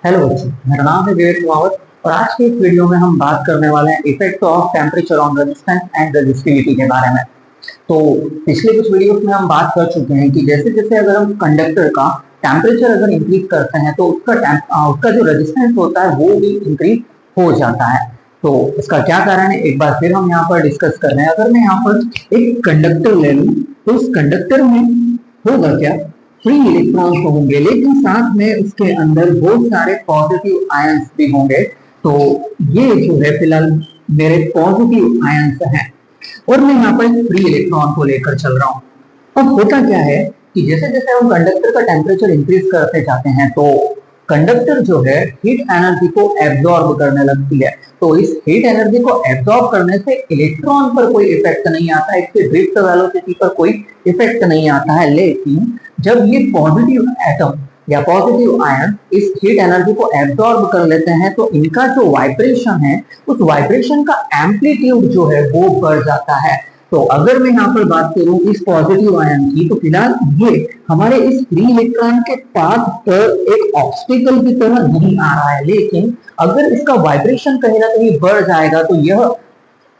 Hello बच्चों, मेरा नाम है विवेक कुमावत और आज के इस वीडियो में हम बात करने वाले हैं effect of temperature on resistance and resistivity के बारे में। तो पिछले कुछ वीडियोस में हम बात कर चुके हैं कि जैसे जैसे अगर हम कंडक्टर का टेम्परेचर अगर इंक्रीज करते हैं तो उसका जो रेजिस्टेंस होता है वो भी इंक्रीज हो जाता है। तो इसका क्या कारण है एक बार फिर हम यहाँ पर डिस्कस कर रहे हैं। अगर मैं यहाँ पर एक कंडक्टर ले लूँ तो उस कंडक्टर में होगा क्या, फ्री इलेक्ट्रॉन्स होंगे लेकिन साथ में उसके अंदर बहुत सारे पॉजिटिव आयंस भी होंगे। तो ये जो है फिलहाल मेरे पॉजिटिव आयंस हैं और मैं यहाँ पर फ्री इलेक्ट्रॉन को लेकर चल रहा हूँ। अब होता क्या है कि जैसे जैसे हम कंडक्टर का टेम्परेचर इंक्रीज करते जाते हैं तो कंडक्टर जो है हीट एनर्जी को एब्जॉर्ब करने लगती है। तो इस हीट एनर्जी को एब्जॉर्ब करने से इलेक्ट्रॉन पर कोई इफेक्ट नहीं आता है, इसके ड्रिफ्ट वेलोसिटी पर कोई इफेक्ट नहीं आता है। लेकिन जब ये पॉजिटिव एटम या पॉजिटिव आयन इस हीट एनर्जी को एब्जॉर्ब कर लेते हैं तो इनका जो वाइब्रेशन है उस वाइब्रेशन का एम्पलीट्यूड जो है वो बढ़ जाता है। तो अगर मैं यहाँ पर बात करूं इस पॉजिटिव आयन की तो फिलहाल ये हमारे इस फ्री इलेक्ट्रॉन के पाथ पर एक ऑब्स्टिकल की तरह नहीं आ रहा है, लेकिन अगर इसका वाइब्रेशन कहीं ना कहीं बढ़ जाएगा तो यह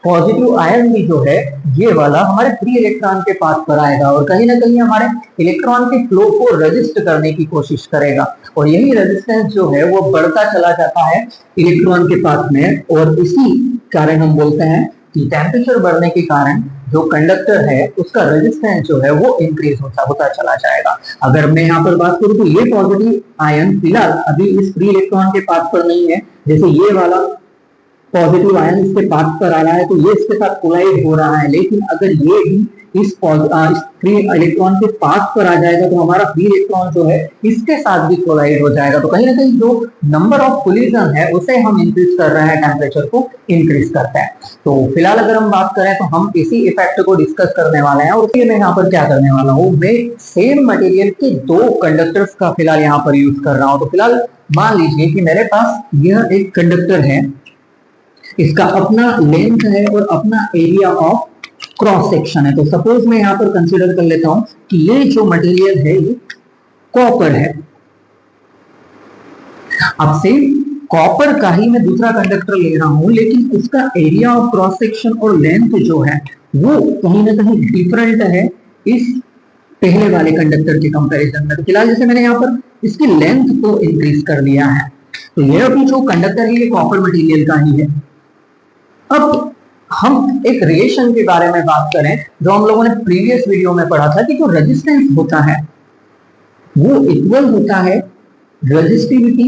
पॉजिटिव आयन भी जो है ये वाला हमारे फ्री इलेक्ट्रॉन के पाथ पर आएगा और कहीं ना कहीं हमारे इलेक्ट्रॉन के फ्लो को रजिस्ट करने की कोशिश करेगा और यही रेजिस्टेंस जो है वो बढ़ता चला जाता है इलेक्ट्रॉन के पाथ में। और इसी कारण हम बोलते हैं कि टेम्परेचर बढ़ने के कारण जो कंडक्टर है उसका रेजिस्टेंस जो है वो इंक्रीज होता चला जाएगा। अगर मैं यहाँ पर बात करूं तो ये पॉजिटिव आयन फिलहाल अभी इस फ्री इलेक्ट्रॉन के पाथ पर नहीं है, जैसे ये वाला पॉजिटिव आयन इसके पाथ पर आ रहा है तो ये इसके साथ कोलाइड हो रहा है। लेकिन अगर ये भी इस फ्री इलेक्ट्रॉन के पाथ पर आ जाएगा तो हमारा फ्री इलेक्ट्रॉन जो है इसके साथ भी कोलाइड हो जाएगा। तो कहीं ना कहीं जो नंबर ऑफ कोलिजन है उसे हम इंक्रीज कर रहे हैं, टेम्परेचर को इंक्रीज करता है। तो फिलहाल अगर हम बात करें तो हम इसी इफेक्ट को डिस्कस करने वाले हैं और इसलिए मैं यहाँ पर क्या करने वाला हूँ, मैं सेम मटेरियल के दो कंडक्टर्स का फिलहाल यहाँ पर यूज कर रहा हूँ। तो फिलहाल मान लीजिए कि मेरे पास यह एक कंडक्टर है, इसका अपना लेंथ है और अपना एरिया ऑफ क्रॉस सेक्शन है। तो सपोज मैं यहां पर कंसीडर कर लेता हूं कि ये जो मटेरियल है ये कॉपर है। अब से कॉपर का ही मैं दूसरा कंडक्टर ले रहा हूं लेकिन उसका एरिया ऑफ क्रॉस सेक्शन और लेंथ जो है वो कहीं ना कहीं डिफरेंट है इस पहले वाले कंडक्टर के कंपैरिजन में। तो फिलहाल जैसे मैंने यहाँ पर इसकी लेंथ को इंक्रीज कर दिया है तो यह भी जो कंडक्टर है ये कॉपर मटेरियल का ही है। अब हम एक रिलेशन के बारे में बात करें जो हम लोगों ने प्रीवियस वीडियो में पढ़ा था कि जो रेजिस्टेंस होता है वो इक्वल होता है resistivity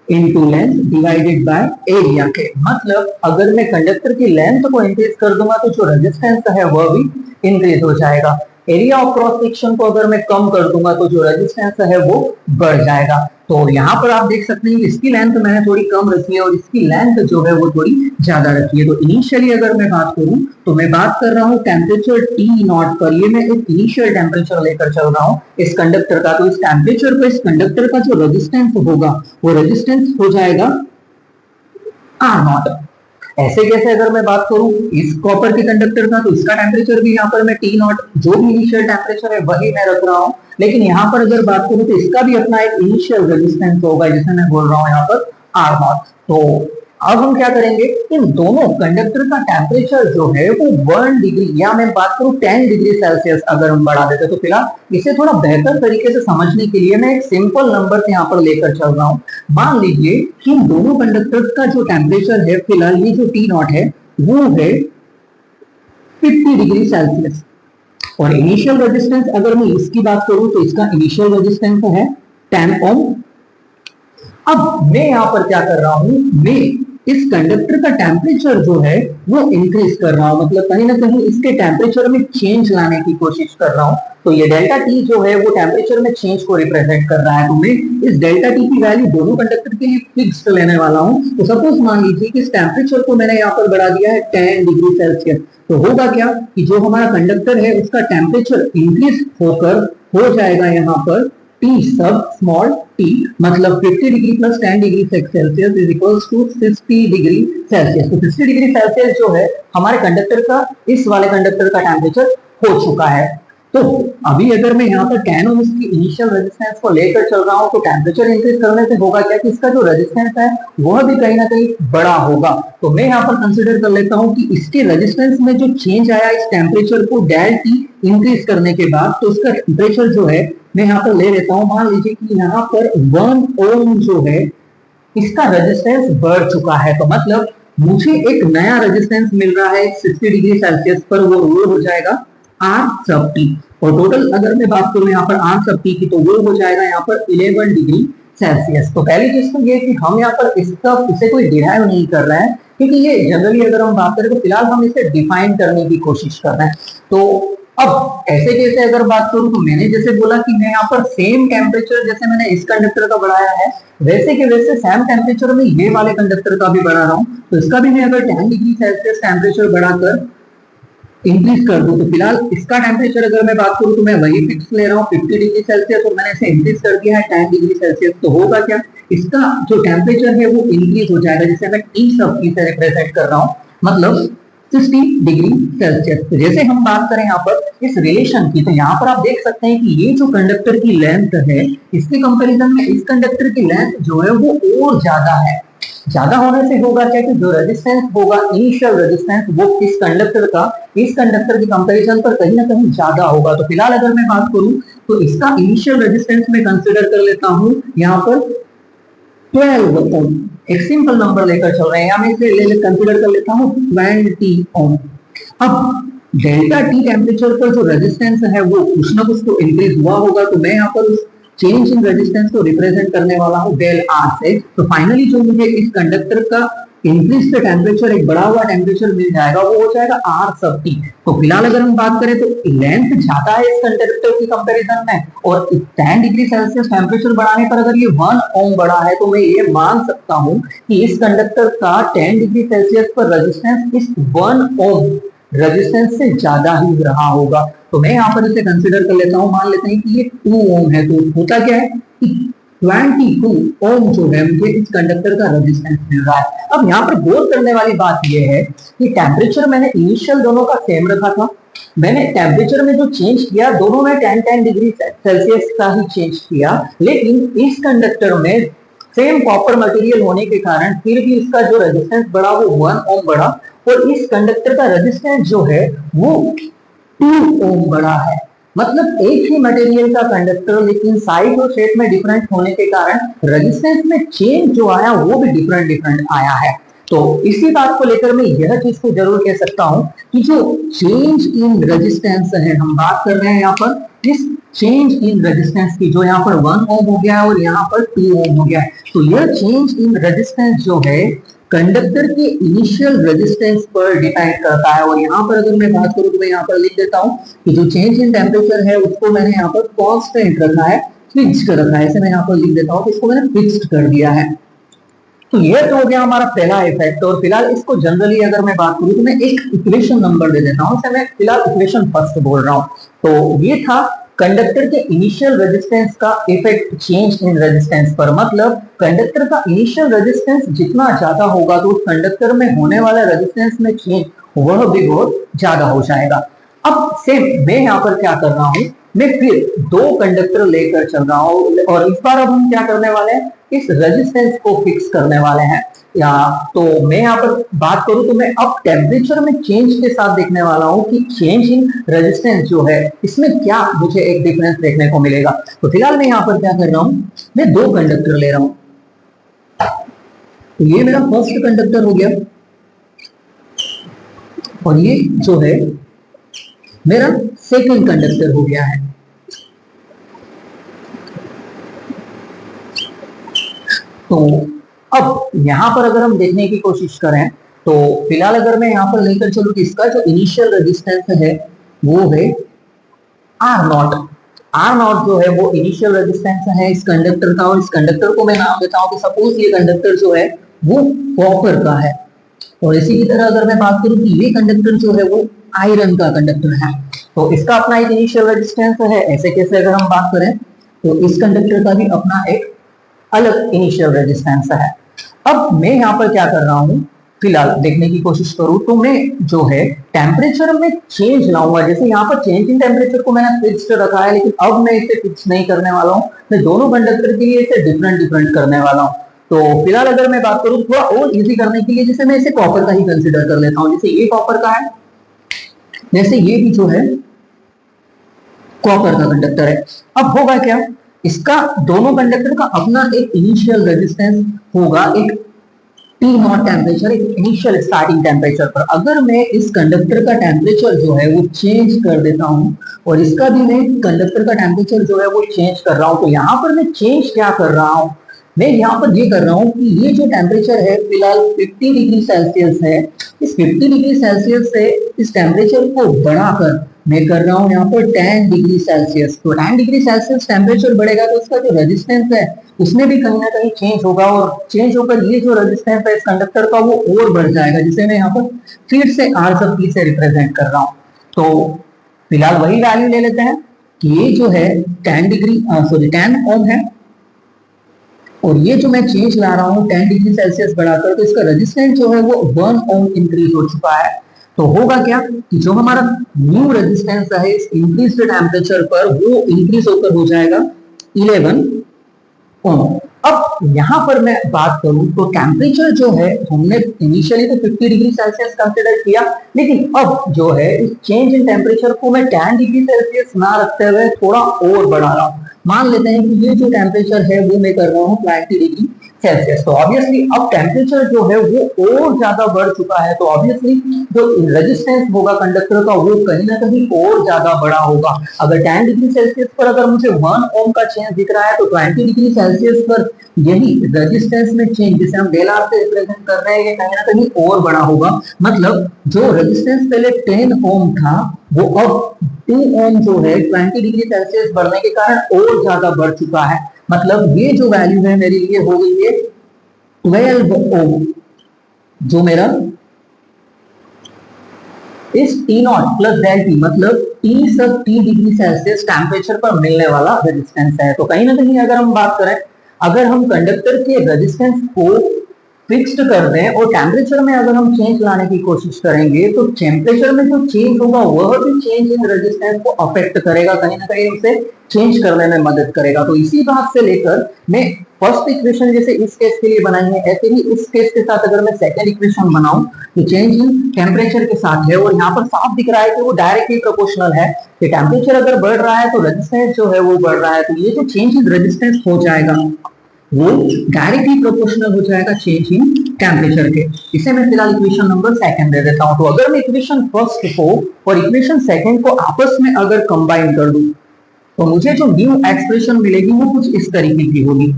into length divided by area के। मतलब अगर मैं कंडक्टर की लेंथ को इंक्रीज कर दूंगा तो जो रेजिस्टेंस है वह भी इंक्रीज हो जाएगा। एरिया ऑफ क्रॉस सेक्शन को अगर मैं कम कर दूंगा तो जो रेजिस्टेंस है वो बढ़ जाएगा। तो यहाँ पर आप देख सकते हैं कि इसकी लेंथ मैंने थोड़ी कम रखी है और इसकी लेंथ जो है वो थोड़ी ज्यादा रखी है। तो इनिशियली अगर मैं बात करूं तो मैं बात कर रहा हूँ टेम्परेचर टी नॉट पर, ये मैं एक इनिशियल टेम्परेचर लेकर चल रहा हूँ इस कंडक्टर का। तो इस टेम्परेचर पर इस कंडक्टर का जो रेजिस्टेंस होगा वो रेजिस्टेंस हो जाएगा आर नॉट। ऐसे कैसे अगर मैं बात करूं इस कॉपर के कंडक्टर का तो इसका टेम्परेचर भी यहाँ पर मैं टी नॉट जो भी इनिशियल टेम्परेचर है वही मैं रख रहा हूं। लेकिन यहाँ पर अगर बात करूं तो इसका भी अपना एक इनिशियल रेजिस्टेंस होगा जिसे मैं बोल रहा हूँ यहाँ पर आर नॉट। तो अब हम क्या करेंगे, इन दोनों कंडक्टर का टेम्परेचर जो है वो 1 डिग्री या मैं बात करूं 10 डिग्री सेल्सियस अगर हम बढ़ा देते तो फिलहाल इसे थोड़ा बेहतर तरीके से समझने के लिए मैं एक सिंपल नंबर यहाँ पर लेकर चल रहा हूं। मान लीजिए कि इन दोनों कंडक्टर्स का जो टेम्परेचर है फिलहाल ये जो टी नॉट है वो है 50 डिग्री सेल्सियस और इनिशियल रेजिस्टेंस अगर मैं इसकी बात करूं तो इसका इनिशियल रेजिस्टेंस है 10 ओम। अब मैं यहां पर क्या कर रहा हूं, मैं इस कंडक्टर का टेम्परेचर जो है वो इंक्रीज कर रहा हूं, मतलब कहीं ना कहीं इसके टेम्परेचर में चेंज लाने की कोशिश कर रहा हूं। तो ये डेल्टा टी जो है वो टेम्परेचर में चेंज को रिप्रेजेंट कर रहा है। तो मैं इस डेल्टा टी की वैल्यू दोनों कंडक्टर के लिए फिक्स्ड लेने वाला हूं। तो सपोज मान लीजिए कि इस टेम्परेचर को मैंने यहाँ पर बढ़ा दिया है 10 डिग्री सेल्सियस। तो होगा क्या कि जो हमारा कंडक्टर है उसका टेम्परेचर इंक्रीज होकर हो जाएगा यहाँ पर T सब स्मॉल t, मतलब 50 degree plus 10 degree Celsius is equals to 60 degree Celsius. तो 60 डिग्री सेल्सियस जो है हमारे कंडक्टर का इस वाले कंडक्टर का टेम्परेचर हो चुका है। तो अभी अगर मैं यहाँ पर 10 ओम की इनिशियल रेजिस्टेंस को लेकर चल रहा हूँ तो टेम्परेचर इंक्रीज करने से होगा क्या कि इसका जो रेजिस्टेंस है वह भी कहीं ना कहीं बड़ा होगा। तो मैं यहाँ पर कंसिडर कर लेता हूँ कि इसके रेजिस्टेंस में जो चेंज आया इस टेम्परेचर को डेल टी इंक्रीज करने के बाद, तो उसका टेम्परेचर जो है मैं यहाँ पर ले लेता हूँ। मान लीजिए कि यहाँ पर 1 ओम जो है इसका रेजिस्टेंस बढ़ चुका है, तो मतलब मुझे एक नया रेजिस्टेंस मिल रहा है 60 डिग्री सेल्सियस पर, वो हो जाएगा आर सब टी। और टोटल अगर मैं बात करूं यहाँ पर आर सब टी की तो वो हो जाएगा यहाँ पर 11 डिग्री सेल्सियस। तो पहली चीज तो ये कि हम यहाँ पर इसे कोई डिराइव नहीं कर रहे हैं, क्योंकि ये जनरली अगर हम बात करें तो फिलहाल हम इसे डिफाइन करने की कोशिश कर रहे हैं। तो अब ऐसे कैसे अगर बात करूं तो मैंने जैसे बोला कि मैं यहाँ पर सेम टेम्परेचर जैसे मैंने इस कंडक्टर का बढ़ाया है वैसे के वैसे सेम टेम्परेचर में ये वाले कंडक्टर का भी बढ़ा रहा हूँ। तो इसका भी मैं अगर 10 डिग्री सेल्सियस टेम्परेचर बढ़ाकर इंक्रीज कर दूं तो फिलहाल इसका टेम्परेचर अगर मैं बात करूं तो मैं वही फिक्स ले रहा हूँ 50 डिग्री सेल्सियस, और मैंने इसे इंक्रीज कर दिया है 10 डिग्री सेल्सियस। तो होगा क्या, इसका जो टेम्परेचर है वो इंक्रीज हो जाएगा, जिसे मैं टी सब से रिप्रेजेंट कर रहा हूँ, मतलब 60 डिग्री सेल्सियस। तो जैसे हम बात करें यहाँ पर इस रिलेशन की, तो यहाँ पर आप देख सकते हैं कि ये जो कंडक्टर की लेंथ है इसके कंपैरिजन में इस कंडक्टर की लेंथ जो है वो और ज्यादा है। ज्यादा होने से होगा क्या कि जो रेजिस्टेंस होगा इनिशियल रेजिस्टेंस वो इस कंडक्टर का इस कंडक्टर के कंपैरिजन पर कहीं ना कहीं ज्यादा होगा। तो फिलहाल अगर मैं बात करूं तो इसका इनिशियल रेजिस्टेंस मैं कंसीडर कर लेता हूं यहाँ पर 12 ओम। एक सिंपल नंबर लेकर चल रहे हैं, मैं इसे कंसीडर कर लेता हूँ 20 ओम। अब डेल्टा टी टेम्परेचर पर जो रेजिस्टेंस है वो कुछ ना कुछ तो इंक्रीज हुआ होगा, तो मैं यहाँ पर उस चेंज इन रेजिस्टेंस को रिप्रेजेंट करने वाला हूँ डेल आर से। तो फाइनली जो मुझे इस कंडक्टर का इंक्रीज द टेम्परेचर एक बढ़ा हुआ टेम्परेचर मिल जाएगा वो हो जाएगा आर सब टी। तो फिलहाल अगर हम बात करें तो लेंथ ज्यादा है इस कंडक्टर की कंपैरिजन में, और 10 डिग्री सेल्सियस टेम्परेचर बढ़ाने पर अगर ये 1 ओम बढ़ा है तो मैं ये मान सकता हूँ कि इस कंडक्टर का 10 डिग्री सेल्सियस पर रेजिस्टेंस इस 1 ओम रेजिस्टेंस से ज्यादा ही रहा होगा। तो मैं यहाँ पर इसे कंसिडर कर लेता हूँ, मान लेते हैं कि ये 2 ओम है। तो होता क्या है कि 22 ओम जो है मुझे इस कंडक्टर का रेजिस्टेंस मिल रहा है। अब यहाँ पर गौर करने वाली बात यह है कि टेम्परेचर मैंने इनिशियल दोनों का सेम रखा था, मैंने टेम्परेचर में जो चेंज किया दोनों में 10 डिग्री सेल्सियस का ही चेंज किया, लेकिन इस कंडक्टर में सेम कॉपर मटेरियल होने के कारण फिर भी इसका जो रेजिस्टेंस बढ़ा वो 1 ओम बढ़ा, और इस कंडक्टर का रेजिस्टेंस जो है वो 2 ओम बढ़ा है। मतलब एक ही मटेरियल का कंडक्टर लेकिन साइज और शेप में डिफरेंट होने के कारण रेजिस्टेंस में चेंज जो आया वो भी डिफरेंट आया है। तो इसी बात को लेकर मैं यह चीज को जरूर कह सकता हूं कि जो चेंज इन रेजिस्टेंस है, हम बात कर रहे हैं यहाँ पर इस चेंज इन रेजिस्टेंस की, जो यहाँ पर 1 ओम हो गया है और यहाँ पर 2 ओम हो गया है। तो यह चेंज इन रेजिस्टेंस जो है कंडक्टर के इनिशियल रेजिस्टेंस पर डिपेंड करता है। और यहाँ पर अगर मैं बात करूं तो मैं यहाँ पर लिख देता हूँ कि जो चेंज इन टेम्परेचर है उसको मैंने यहाँ पर कांस्टेंट रखा है, फिक्स्ड रखा है, ऐसे मैं यहाँ पर लिख देता हूँ कि इसको मैंने फिक्स्ड कर दिया है। तो ये तो हो गया हमारा पहला इफेक्ट। और फिलहाल इसको जनरली अगर मैं बात करूं तो मैं एक इक्वेशन नंबर दे देता हूं, इसे मैं फिलहाल इक्वेशन फर्स्ट बोल रहा हूं। तो ये था कंडक्टर के इनिशियल रेजिस्टेंस का इफेक्ट चेंज इन रेजिस्टेंस पर। मतलब कंडक्टर का इनिशियल रेजिस्टेंस जितना ज्यादा होगा तो उस कंडक्टर में होने वाला रेजिस्टेंस में चेंज वह भी बहुत ज्यादा हो जाएगा। अब सेम मैं यहाँ पर क्या कर रहा हूँ, मैं फिर 2 कंडक्टर लेकर चल रहा हूँ, और इस बार अब हम क्या करने वाले हैं, इस रेजिस्टेंस को फिक्स करने वाले हैं। या तो मैं यहाँ पर बात करूं तो मैं अब टेम्परेचर में चेंज के साथ देखने वाला हूं कि चेंज इन रेजिस्टेंस जो है इसमें क्या मुझे एक डिफरेंस देखने को मिलेगा। तो फिलहाल मैं यहाँ पर क्या कर रहा हूं, मैं 2 कंडक्टर ले रहा हूं। तो ये मेरा फर्स्ट कंडक्टर हो गया और ये जो है मेरा सेकंड कंडक्टर हो गया है। तो अब यहां पर अगर हम देखने की कोशिश करें तो फिलहाल अगर मैं यहां पर लेकर चलूं कि इसका जो इनिशियल रेजिस्टेंस है वो है आर नॉट। आर नॉट जो है वो इनिशियल रेजिस्टेंस है इस कंडक्टर का, और इस कंडक्टर को मैं नाम देता हूं कि सपोज ये कंडक्टर जो है वो कॉपर का है। और इसी की तरह अगर मैं बात करूं कि ये कंडक्टर जो है वो आयरन का कंडक्टर है, तो इसका अपना एक इनिशियल रेजिस्टेंस है। ऐसे कैसे अगर हम बात करें तो इस कंडक्टर का भी अपना एक अलग इनिशियल रेजिस्टेंस है। अब मैं यहाँ पर क्या कर रहा हूं, फिलहाल देखने की कोशिश करूं तो मैं जो है टेम्परेचर में चेंज लाऊंगा। जैसे यहाँ पर चेंज इन टेम्परेचर को मैंने फिक्स्ड रखा है, लेकिन अब मैं इसे फिक्स नहीं करने वाला हूँ, मैं दोनों कंडक्टर के लिए इसे डिफरेंट डिफरेंट करने वाला हूँ। तो फिलहाल अगर मैं बात करूँ थोड़ा और इजी करने के लिए, जैसे मैं इसे कॉपर का ही कंसिडर कर लेता हूँ। जैसे ये कॉपर का है, जैसे ये भी जो है कॉपर का कंडक्टर है। अब होगा क्या, इसका दोनों कंडक्टर का अपना एक इनिशियल रेजिस्टेंस होगा, एक टी नॉट टेम्परेचर, एक इनिशियल स्टार्टिंग टेम्परेचर पर। अगर मैं इस कंडक्टर का टेम्परेचर जो है वो चेंज कर देता हूं और इसका भी मैं कंडक्टर का टेम्परेचर जो है वो चेंज कर रहा हूं, तो यहां पर मैं चेंज क्या कर रहा हूं, मैं यहाँ पर ये कर रहा हूँ कि ये जो टेम्परेचर है फिलहाल 50 डिग्री सेल्सियस है, इस 50 डिग्री सेल्सियस से इस टेम्परेचर को बढ़ाकर मैं कर रहा हूँ यहाँ पर 10 डिग्री सेल्सियस। तो 10 डिग्री सेल्सियस टेम्परेचर बढ़ेगा तो इसका जो रेजिस्टेंस है उसमें भी कहीं ना कहीं चेंज होगा, और चेंज होकर ये जो रेजिस्टेंस है इस कंडक्टर का वो और बढ़ जाएगा, जिसे मैं यहाँ पर फिर से आर सब पी से रिप्रेजेंट कर रहा हूँ। तो फिलहाल वही वैल्यू ले लेते हैं कि ये जो है 10 ओम है, और ये जो मैं चेंज ला रहा हूँ 10 डिग्री सेल्सियस बढ़ाकर, तो इसका रेजिस्टेंस जो है वो 1 ओम इंक्रीज हो चुका है। तो होगा क्या कि जो हमारा न्यू रेजिस्टेंस है इस इंक्रीज टेम्परेचर पर वो इंक्रीज होकर हो जाएगा 11 ओम। अब यहां पर मैं बात करूं तो टेम्परेचर जो है हमने इनिशियली तो 50 डिग्री सेल्सियस कंसिडर किया, लेकिन अब जो है इस चेंज इन टेम्परेचर को मैं 10 डिग्री सेल्सियस ना रखते हुए थोड़ा और बढ़ा रहा हूं। मान लेते हैं कि ये जो टेम्परेचर है वो मैं कर रहा हूँ 20 डिग्री सेल्सियस। तो ऑब्वियसली अब टेम्परेचर जो है वो और ज्यादा बढ़ चुका है, तो ऑब्वियसली जो रेजिस्टेंस होगा कंडक्टर का वो कहीं ना कहीं और ज्यादा बड़ा होगा। अगर 10 डिग्री सेल्सियस पर अगर मुझे 1 ओम का चेंज दिख रहा है, तो 20 डिग्री सेल्सियस पर यही रेजिस्टेंस में चेंज जिसे हम डेल आर से रिप्रेजेंट कर रहे हैं ये कहीं ना कहीं और बड़ा होगा। मतलब जो रेजिस्टेंस पहले 10 ओम था वो अब 2 ओम जो है 20 डिग्री सेल्सियस बढ़ने के कारण और ज्यादा बढ़ चुका है। मतलब ये जो वैल्यू है मेरे लिए हो गई है 12 ओम, जो मेरा इस T naught plus del T मतलब T sub T degree Celsius temperature पर मिलने वाला रेजिस्टेंस है। तो कहीं ना कहीं अगर हम बात करें, अगर हम कंडक्टर के रेजिस्टेंस को फिक्स्ड कर दें और टेम्परेचर में अगर हम चेंज लाने की कोशिश करेंगे, तो टेम्परेचर में जो चेंज होगा वह भी चेंज इन रेजिस्टेंस को अफेक्ट करेगा, कहीं ना कहीं उसे चेंज करने में मदद करेगा। तो इसी बात से लेकर मैं फर्स्ट इक्वेशन जैसे इस केस के लिए बनाई है, ऐसे ही इस केस के साथ अगर मैं सेकंड इक्वेशन बनाऊं तो चेंज इन टेम्परेचर के साथ है, और यहाँ पर साफ दिख रहा है कि वो डायरेक्टली प्रोपोर्शनल है कि टेम्परेचर अगर बढ़ रहा है तो रेजिस्टेंस जो है वो बढ़ रहा है। तो ये जो चेंज इन रेजिस्टेंस हो जाएगा वो डायरेक्टली प्रोपोर्शनल हो जाएगा चेंज इन टेम्परेचर के। इसे मैं फिलहाल इक्वेशन नंबर सेकंड दे देता हूं। तो अगर मैं इक्वेशन फर्स्ट को और इक्वेशन सेकंड को आपस में अगर कंबाइन कर दूं तो मुझे जो न्यू एक्सप्रेशन मिलेगी वो कुछ इस तरीके की होगी।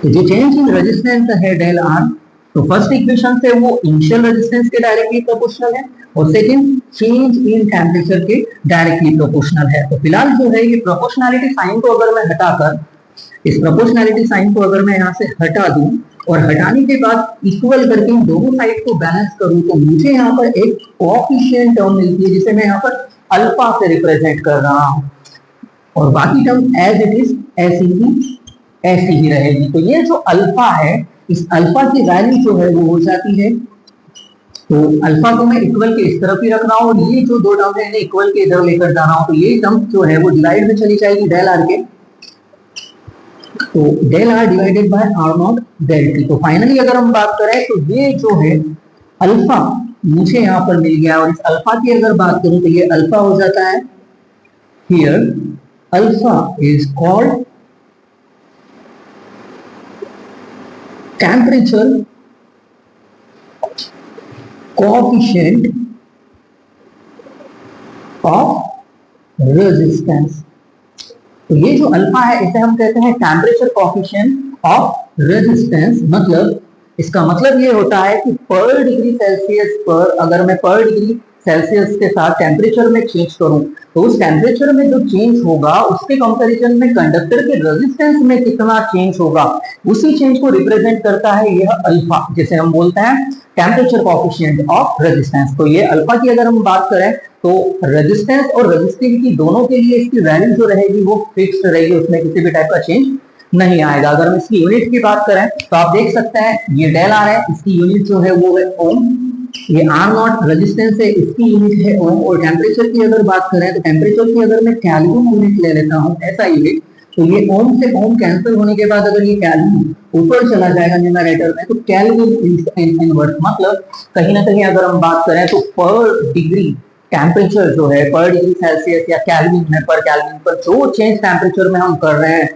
तो जो चेंज इन रेजिस्टेंस है डेल आर, तो फर्स्ट इक्वेशन से वो इनिशियल रेजिस्टेंस के डायरेक्टली प्रोपोर्शनल है, और सेकंड चेंज इन टेम्परेचर के डायरेक्टली प्रोपोर्शनल है। तो फिलहाल जो है ये प्रोपोर्शनैलिटी साइन को अगर मैं हटाकर, इस प्रोपोर्शनैलिटी साइन को अगर मैं यहाँ से हटा दूं और हटाने के बाद इक्वल करके इन दोनों साइड को बैलेंस करूं, तो मुझे यहाँ पर एक कोएफिशिएंट टर्म मिलती है जिसे मैं यहाँ पर अल्फा से रिप्रेजेंट कर रहा हूँ, और बाकी टर्म एज इट इज ऐसी ही रहेगी। तो ये जो अल्फा है, इस अल्फा की वैल्यू जो है वो हो जाती है, तो अल्फा को मैं इक्वल के इस तरफ ही रख रहा हूँ, और ये जो दो टर्म है इन्हें इक्वल के इधर लेकर जा रहा हूँ, तो ये टर्म जो है वो डिवाइड में चली जाएगी डेल आर के, तो del R divided by R naught del T. तो फाइनली अगर हम बात करें तो ये जो है अल्फा मुझे यहाँ पर मिल गया, और इस अल्फा की अगर बात करूं तो ये अल्फा हो जाता है, here alpha is called temperature coefficient of resistance. तो ये जो अल्फा है इसे हम कहते हैं टेम्परेचर कोएफिशिएंट ऑफ रेजिस्टेंस। मतलब इसका मतलब ये होता है कि पर डिग्री सेल्सियस पर अगर मैं पर डिग्री सेल्सियस के साथ टेम्परेचर में चेंज करूं, तो उस टेम्परेचर में जो चेंज होगा उसके कंपैरिजन में कंडक्टर के रेजिस्टेंस में कितना चेंज होगा, उसी चेंज को रिप्रेजेंट करता है यह अल्फा, जिसे हम बोलते हैं टेम्परेचर कोएफिशिएंट ऑफ रेजिस्टेंस। तो ये अल्फा की अगर हम बात करें तो रेजिस्टेंस और रेजिस्टिविटी दोनों के लिए इसकी वैल्यू जो रहेगी वो फिक्स्ड रहेगी, उसमें किसी भी टाइप का चेंज नहीं आएगा। अगर हम इसकी यूनिट की बात करें तो आप देख सकते हैं ये डेल आर है, इसकी यूनिट जो है वो है ओम। ये आर नॉट रेजिस्टेंस है, इसकी यूनिट है ओम। और टेम्परेचर की अगर बात करें तो टेम्परेचर की अगर मैं केल्विन यूनिट ले लेता हूँ ऐसा यूनिट, तो ये ओम से ओम कैंसिल होने के बाद अगर ये केल्विन ऊपर चला जाएगा न्यूमरेटर में तो केल्विन इनवर्स, मतलब कहीं ना कहीं अगर हम बात करें तो पर डिग्री टेम्परेचर जो है पर डिग्री सेल्सियस या केल्विन में पर केल्विन पर जो चेंज टेम्परेचर में हम कर रहे हैं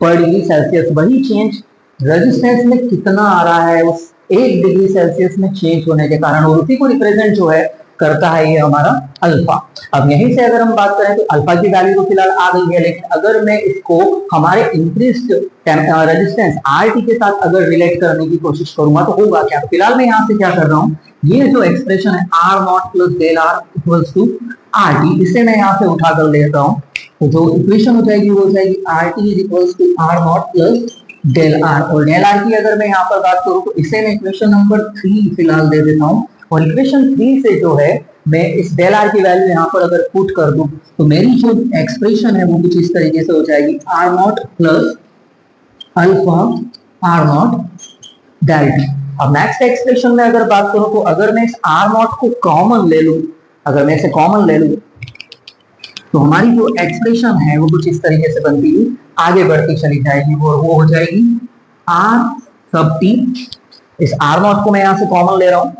पर डिग्री सेल्सियस, वही चेंज रेजिस्टेंस में कितना आ रहा है उस 1 डिग्री सेल्सियस में चेंज होने के कारण, और उसी को रिप्रेजेंट जो है करता है ये हमारा अल्फा। अब यहीं से अगर हम बात करें तो अल्फा की वैल्यू तो फिलहाल आ गई है, लेकिन अगर मैं इसको हमारे इंक्रीज्ड रेजिस्टेंस आर टी के साथ अगर रिलेट करने की कोशिश करूंगा तो होगा क्या। तो फिलहाल मैं यहाँ से क्या कर रहा हूँ, ये जो एक्सप्रेशन है R naught plus del R equals to R T, इसे मैं यहाँ से उठा कर लेता हूँ। तो जो इक्वेशन हो जाएगी वो हो जाएगी R T is equals to R naught plus del R. और डेल आर की अगर मैं यहाँ पर बात करूँ तो इसे मैं इक्वेशन नंबर 3 फिलहाल दे देता हूँ। और इक्वेशन 3 से जो है मैं इस डेल आर की वैल्यू यहाँ पर अगर पुट कर दूं तो मेरी जो एक्सप्रेशन है वो कुछ इस तरीके से हो जाएगी R naught plus alpha R naught del T. अब नेक्स्ट एक्सप्रेशन में अगर बात करूं तो अगर मैं इस आर नॉट को कॉमन ले लूं, अगर मैं इसे कॉमन ले लूं तो हमारी जो एक्सप्रेशन है वो कुछ इस तरीके से बनती हुई आगे बढ़ती चली जाएगी। वो हो जाएगी आर सब टी। इस आर नॉट को मैं यहां से कॉमन ले रहा हूं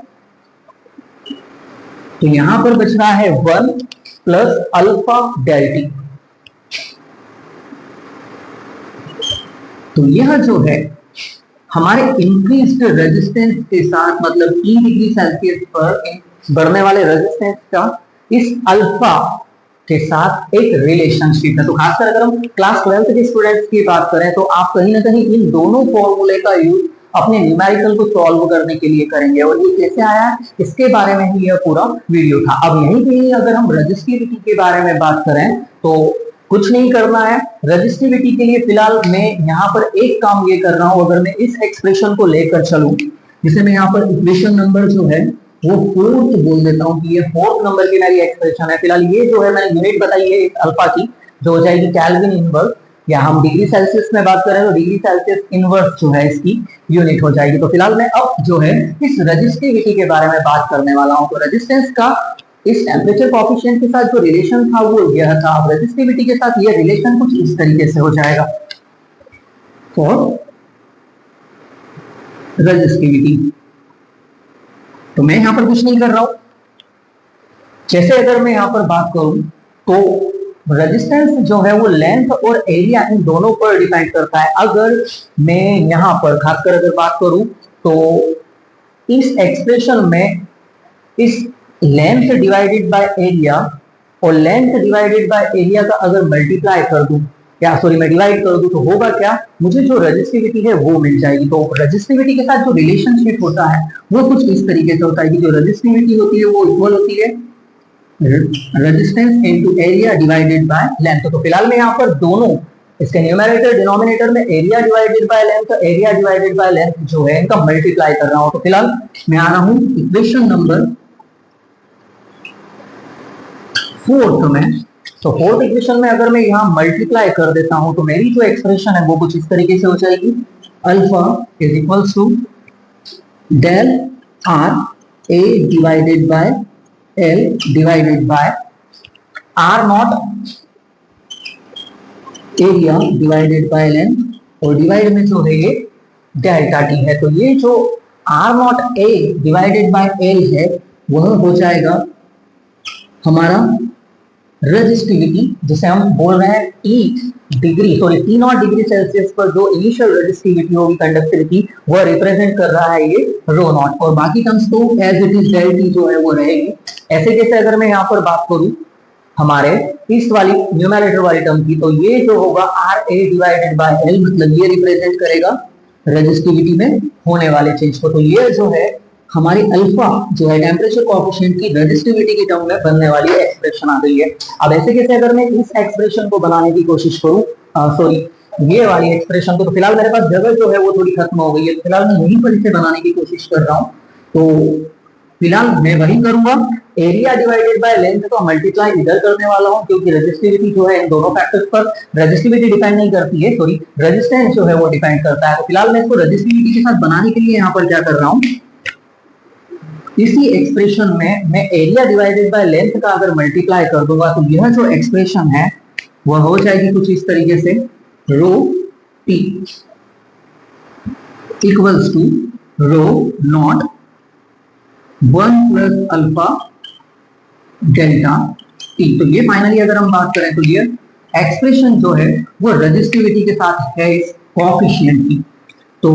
तो यहां पर बच रहा है 1 प्लस अल्फा डेल टी। तो यह जो है हमारे इंक्रीज्ड रेजिस्टेंस के साथ, मतलब 3 डिग्री सेल्सियस पर बढ़ने वाले रेजिस्टेंस का इस अल्फा के साथ एक रिलेशनशिप है। तो खासकर अगर हम क्लास 12th के स्टूडेंट्स की बात करें तो आप कहीं ना कहीं इन दोनों फॉर्मूले का यूज अपने न्यूमेरिकल को सॉल्व करने के लिए करेंगे, और ये कैसे आया इसके बारे में ही यह पूरा वीडियो था। अब यहीं पे अगर हम रेजिस्टिविटी के बारे में बात करें तो कुछ नहीं करना है रेजिस्टिविटी के लिए। फिलहाल मैं यहाँ पर एक काम ये कर रहा हूँ, अगर मैं इस एक्सप्रेशन को लेकर चलूं जिसे मैं यहाँ पर इक्वेशन नंबर जो है वो 4th बोल देता हूँ कि ये 4th नंबर की मेरी एक्सप्रेशन है। फिलहाल ये जो है मैंने यूनिट बताई है इस अल्फा की, जो हो जाएगी केल्विन इनवर्स, या हम डिग्री सेल्सियस में बात करें तो डिग्री सेल्सियस इनवर्स जो है इसकी यूनिट हो जाएगी। तो फिलहाल मैं अब जो है इस रेजिस्टिविटी के बारे में बात करने वाला हूँ। तो रेजिस्टेंस का इस टेम्परेचर कोएफिशिएंट के साथ जो रिलेशन था वो यह था। अब रेजिस्टिविटी के साथ ये रिलेशन कुछ इस तरीके से हो जाएगा। फॉर रेजिस्टिविटी तो मैं यहां पर कुछ नहीं कर रहा हूं, जैसे अगर मैं यहां पर बात करूं तो रेजिस्टेंस जो है वो लेंथ और एरिया इन दोनों पर डिपेंड करता है। अगर मैं यहां पर खासकर अगर बात करूं तो इस एक्सप्रेशन में इस लेंथ डिवाइडेड बाय एरिया और लेंथ डिवाइडेड बाय एरिया का अगर मल्टीप्लाई कर दूं मैं डिवाइड कर दूं तो होगा क्या, मुझे जो रेजिस्टिविटी है वो मिल जाएगी। तो रेजिस्टिविटी के साथ जो रिलेशनशिप होता है वो कुछ इस तरीके से होता है कि जो रेजिस्टिविटी होती है वो इक्वल होती है resistance into area divided by length. तो फिलहाल मैं यहाँ पर दोनों इसके न्यूमरेटर डिनोमिनेटर में area divided by length, area divided by length जो है इनका मल्टीप्लाई कर रहा हूं। तो फिलहाल मैं आ रहा हूं इक्वेशन नंबर 4th में। तो 4th इक्वेशन में अगर मैं यहाँ मल्टीप्लाई कर देता हूं तो मेरी जो एक्सप्रेशन है वो कुछ इस तरीके से हो जाएगी alpha is equals to del R A divided by L divided by R naught area divided by length, और डिवाइड में जो है ये डेल्टा टी है। तो ये जो R naught A divided by L है वह हो जाएगा हमारा रेजिस्टिविटी, जिसे हम बोल रहे हैं T नॉट डिग्री सेल्सियस पर जो इनिशियल रेजिस्टिविटी होगी कंडक्टिविटी वह रिप्रेजेंट कर रहा है ये रो नॉट, और बाकी टर्म्स तो as it is del T जो है वो रहेगी। ऐसे जैसे अगर मैं यहाँ पर बात करूं हमारे इस वाली न्यूमरेटर वाली टर्म की, तो ये जो होगा R A divided by L, मतलब ये रिप्रेजेंट करेगा रेजिस्टिविटी में होने वाले चेंज को। तो ये जो है हमारी अल्फा जो है टेम्परेचर कोएफिशिएंट की रेजिस्टिविटी की टर्म में बनने वाली एक्सप्रेशन आ गई है। अब ऐसे कैसे अगर मैं इस एक्सप्रेशन को बनाने की कोशिश करूं, सॉरी ये वाली एक्सप्रेशन को, तो फिलहाल मेरे पास जगह जो है वो थोड़ी खत्म हो गई है, फिलहाल मैं यहीं पर इसे बनाने की कोशिश कर रहा हूं। तो फिलहाल मैं वही करूंगा, एरिया डिवाइडेड बाय लेंथ को मल्टीप्लाई इधर करने वाला हूं, क्योंकि रेजिस्टिविटी जो है इन दोनों फैक्टर्स पर, रेजिस्टिविटी डिपेंड नहीं करती है, सॉरी रेजिस्टेंस जो है वो डिपेंड करता है। तो फिलहाल मैं इसको रेजिस्टिविटी के साथ बनाने के लिए यहाँ पर क्या कर रहा हूँ, इसी एक्सप्रेशन में मैं एरिया डिवाइडेड बाय लेंथ का अगर मल्टीप्लाई कर दूंगा तो यह जो एक्सप्रेशन है वह हो जाएगी कुछ इस तरीके से, rho T equals to rho not 1 plus alpha delta T. तो ये फाइनली अगर हम बात करें तो ये एक्सप्रेशन जो है वो रेजिस्टिविटी के साथ है इस कोएफिशिएंट की। तो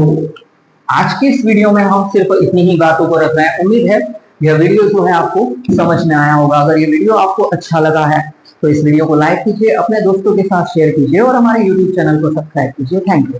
आज के इस वीडियो में हम सिर्फ इतनी ही बातों को रख रहे हैं। उम्मीद है यह वीडियो जो है आपको समझ में आया होगा। अगर ये वीडियो आपको अच्छा लगा है तो इस वीडियो को लाइक कीजिए, अपने दोस्तों के साथ शेयर कीजिए और हमारे YouTube चैनल को सब्सक्राइब कीजिए। Thank you.